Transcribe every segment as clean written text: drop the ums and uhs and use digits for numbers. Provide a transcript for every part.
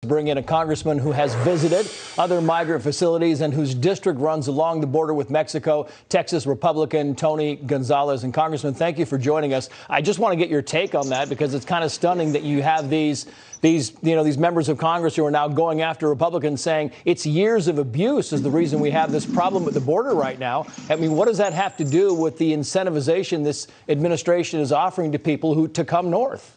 bring in a congressman who has visited other migrant facilities and whose district runs along the border with Mexico, Texas Republican Tony Gonzales. And Congressman, thank you for joining us. I just want to get your take on that, because it's kind of stunning that you have these members of Congress who are now going after Republicans, saying it's years of abuse is the reason we have this problem at the border right now. I mean, what does that have to do with the incentivization this administration is offering to people to come north?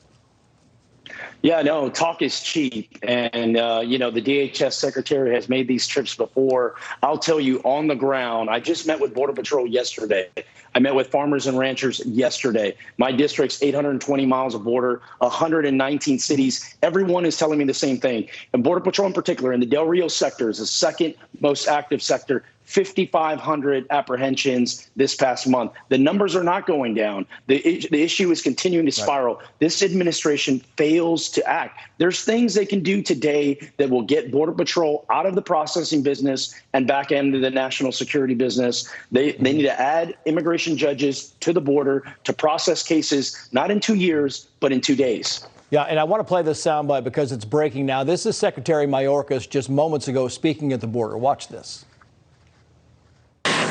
Yeah, no, talk is cheap. And, the DHS secretary has made these trips before. I'll tell you, on the ground, I just met with Border Patrol yesterday. I met with farmers and ranchers yesterday. My district's 820 miles of border, 119 cities. Everyone is telling me the same thing. And Border Patrol in particular, in the Del Rio sector, is the second most active sector. 5,500 apprehensions this past month. The numbers are not going down. The issue is continuing to spiral. Right. This administration fails to act. There's things they can do today that will get Border Patrol out of the processing business and back into the national security business. They need to add immigration judges to the border to process cases, not in 2 years, but in 2 days. Yeah, and I want to play this soundbite because it's breaking now. This is Secretary Mayorkas just moments ago speaking at the border. Watch this.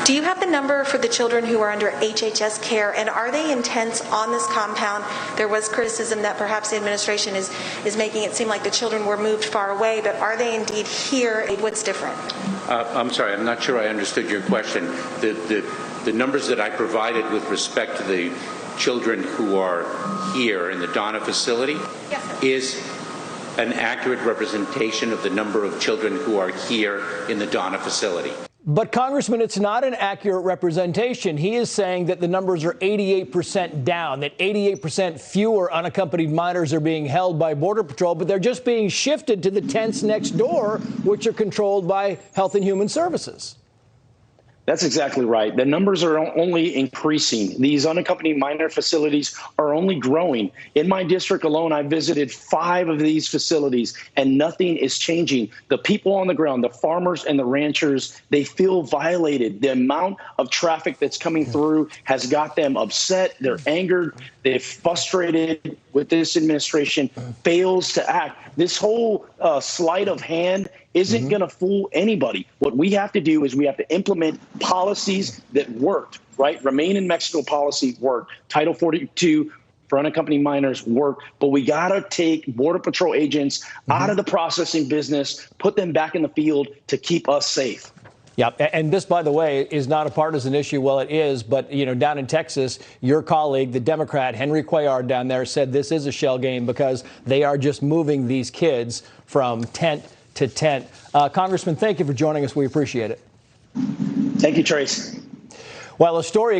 Do you have the number for the children who are under HHS care, and are they in tents on this compound? There was criticism that perhaps the administration is making it seem like the children were moved far away, but are they indeed here? What's different? I'm sorry, I'm not sure I understood your question. The numbers that I provided with respect to the children who are here in the Donna facility is an accurate representation of the number of children who are here in the Donna facility. But, Congressman, it's not an accurate representation. He is saying that the numbers are 88% down, that 88% fewer unaccompanied minors are being held by Border Patrol, but they're just being shifted to the tents next door, which are controlled by Health and Human Services. That's exactly right. The numbers are only increasing. These unaccompanied minor facilities are only growing. In my district alone, I visited 5 of these facilities, and nothing is changing. The people on the ground, the farmers and the ranchers, they feel violated. The amount of traffic that's coming through has got them upset. They're angered. They're frustrated with this administration fails to act. This whole sleight of hand isn't going to fool anybody. What we have to do is we have to implement policies that worked, right? Remain in Mexico policy worked. Title 42 for unaccompanied minors worked. But we got to take Border Patrol agents out of the processing business, put them back in the field to keep us safe. Yeah, and this, by the way, is not a partisan issue. Well, it is, but, down in Texas, your colleague, the Democrat, Henry Cuellar down there, said this is a shell game because they are just moving these kids from tent to tent. Congressman, thank you for joining us. We appreciate it. Thank you, Trace. While a story